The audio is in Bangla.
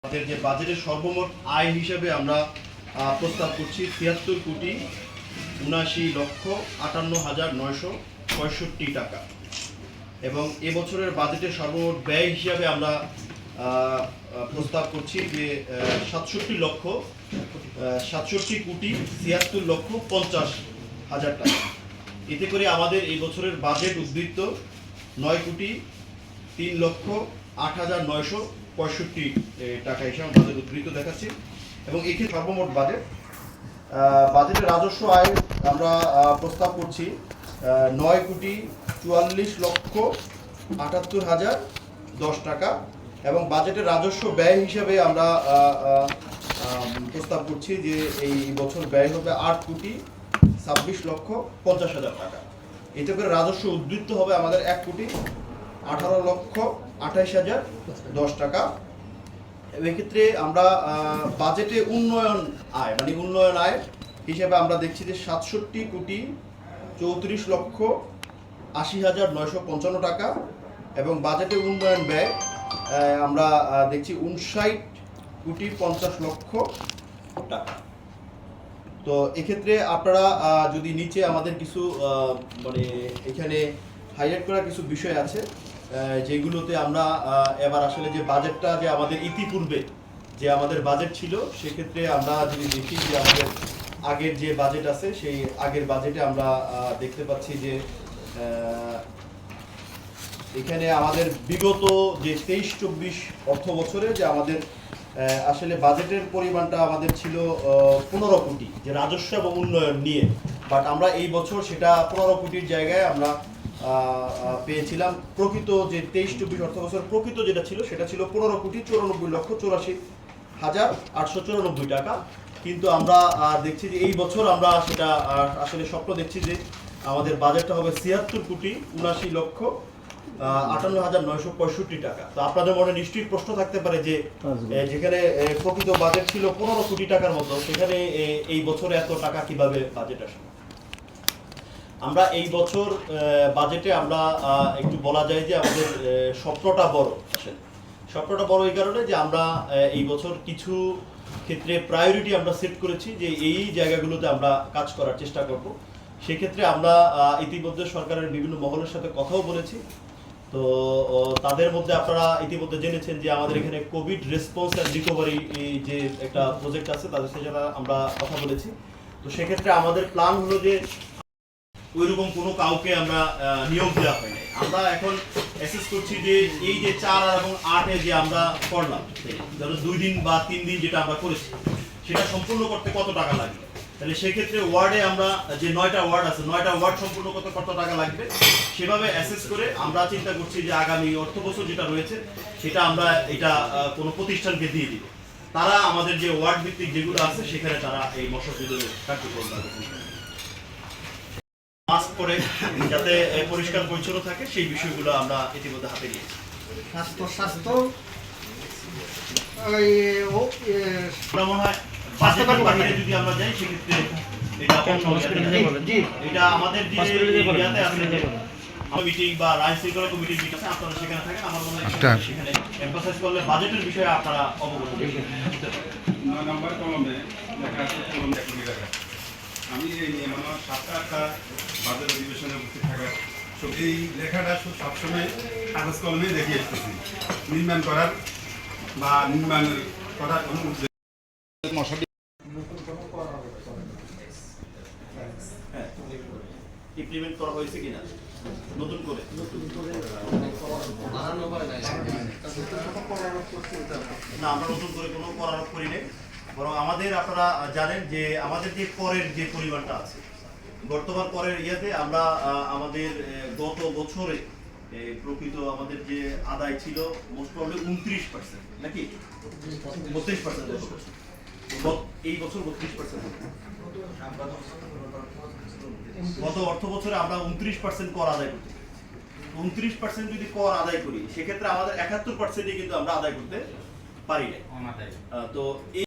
আমাদের যে বাজেটের সর্বমোট আয় হিসেবে আমরা প্রস্তাব করছি ৭৩,৭৯,৫৮,৯৬৫ টাকা এবং এবছরের বাজেটের সর্বমোট ব্যয় হিসাবে আমরা প্রস্তাব করছি যে ৬৭,৬৭,৭৫,৫০,০০০ টাকা। এতে করে আমাদের এই বছরের বাজেট উদ্বৃত্ত ৯,০৩,০৮,৯৬৫ টাকা হিসাবে বাজেট উদ্বৃত্ত দেখাচ্ছি এবং এটি সর্বমোট বাজেটের রাজস্ব আয় আমরা প্রস্তাব করছি ৯,৪৪,৭৮,০০০ টাকা এবং বাজেটের রাজস্ব ব্যয় হিসাবে আমরা প্রস্তাব করছি যে এই বছর ব্যয় হবে ৮,২৬,৫০,০০০ টাকা। এতে করে রাজস্ব উদ্বৃত্ত হবে আমাদের ১,১৮,২৮,০১০ টাকা। এক্ষেত্রে আমরা বাজেটে উন্নয়ন আয় হিসেবে আমরা দেখছি যে ৬৭,৩৪,৮০,৯৫৫ টাকা এবং বাজেটে উন্নয়ন ব্যয় আমরা দেখছি ৫৯,৫০,০০,০০০ টাকা। তো এক্ষেত্রে আপনারা যদি নিচে আমাদের কিছু এখানে হাইলাইট করা কিছু বিষয় আছে যেগুলোতে আমরা এবার আসলে যে বাজেটটা যে আমাদের ইতিপূর্বে যে আমাদের বাজেট ছিল সেক্ষেত্রে আমরা যদি দেখি যে আমাদের আগের যে বাজেট আছে সেই আগের বাজেটে আমরা দেখতে পাচ্ছি যে এখানে আমাদের বিগত যে ২৩-২৪ অর্থ বছরে যে আমাদের আসলে বাজেটের পরিমাণটা আমাদের ছিল ১৫ কোটি যে রাজস্ব এবং উন্নয়ন নিয়ে, বাট আমরা এই বছর সেটা ১৫ কোটির জায়গায় আমরা পেয়েছিলাম প্রকৃত যে ২৩-২৪ অর্থ বছর প্রকৃত যেটা ছিল সেটা ছিল ১৫,৯৪,৮৪,৮৯৪ টাকা। কিন্তু আমরা দেখছি যে এই বছর আমরা সেটা আসলে স্বপ্ন দেখছি যে আমাদের বাজেটটা হবে ৭৬,৭৯,৫৮,৯৬৫ টাকা। তো আপনাদের মনে নিশ্চয়ই প্রশ্ন থাকতে পারে যে যেখানে প্রকৃত বাজেট ছিল ১৫ কোটি টাকার মতো সেখানে এই বছরে এত টাকা কিভাবে বাজেট আসে। আমরা এই বছর বাজেটে আমরা একটু বলা যায় যে আমাদের স্বপ্নটা বড় আসলে স্বপ্নটা বড় এই কারণে যে আমরা এই বছর কিছু ক্ষেত্রে প্রায়োরিটি আমরা সেট করেছি যে এই জায়গাগুলোতে আমরা কাজ করার চেষ্টা করব। সেক্ষেত্রে আমরা ইতিমধ্যে সরকারের বিভিন্ন মহলের সাথে কথাও বলেছি। তো তাদের মধ্যে আপনারা ইতিমধ্যে জেনেছেন যে আমাদের এখানে কোভিড রেসপন্স অ্যান্ড রিকভারি যে একটা প্রজেক্ট আছে তাদের সাথে আমরা কথা বলেছি। তো সেক্ষেত্রে আমাদের প্ল্যান হলো যে ওইরকম কোনো কাউকে আমরা নিয়োগ দেওয়া হয় নাই। আমরা এখন অ্যাসেস করছি যে এই যে ৪ এবং ৮-এ যে আমরা করলাম ধরো ২ দিন বা ৩ দিন যেটা আমরা করেছি সেটা সম্পূর্ণ করতে কত টাকা লাগবে, তাহলে সেক্ষেত্রে ওয়ার্ডে আমরা যে ৯টা ওয়ার্ড আছে ৯টা ওয়ার্ড সম্পূর্ণ করতে কত টাকা লাগবে সেভাবে অ্যাসেস করে আমরা চিন্তা করছি যে আগামী অর্থ বছর যেটা রয়েছে সেটা আমরা এটা কোনো প্রতিষ্ঠানকে দিয়ে দিব। তারা আমাদের যে ওয়ার্ড ভিত্তিক যেগুলো আছে সেখানে তারা এই মশক বিদ্যুৎ কার্যক্রম মাস্ক পরে যাতে পরিষ্কার পরিচ্ছন্ন থাকে সেই বিষয়গুলো আমরা ইতিমধ্যে হাতে নিয়েছি। মনে হয় বাজেটের বাইরে যদি আমরা যাই সেক্ষেত্রে এটা আমাদের যে এরিয়াতে আছে কমিটি বা রাইস শৃঙ্খলা কমিটির মিটিং আছে আপনারা সেখানে থাকেন। আমার মনে হয় সেখানে এমফাসাইজ করলে বাজেটের বিষয়ে আপনারা অবগত হতে পারবেন। ৯ নম্বর কলমে লেখা আছে কলম ১ কোটি টাকা। আমি এই মানে ৭টা বাজেট অধিবেশনে উপস্থিত থাকার এই লেখাটা সবসময় কাগজ কলমে দেখে এসেছি নির্মাণ করার বা নির্মাণ করার কোনো ইমপ্লিমেন্ট করা হয়েছে কিনা নতুন করে না আমরা নতুন করে কোনো করার করি নেই, বরং আমাদের আপনারা জানেন যে আমাদের যে করের যে পরিমাণটা আছে বর্তমান করের ইয়েতে আমরা আমাদের গত বছরে প্রকৃত আমাদের যে আদায় ছিল মোস্ট প্রবলি ২৯% নাকি ৩২% এই বছর ৩২%। গত অর্থ বছরে আমরা ২৯% কর আদায় করতে ২৯% যদি কর আদায় করি সেক্ষেত্রে আমাদের ৭১%ই কিন্তু আমরা আদায় করতে পারি না। তো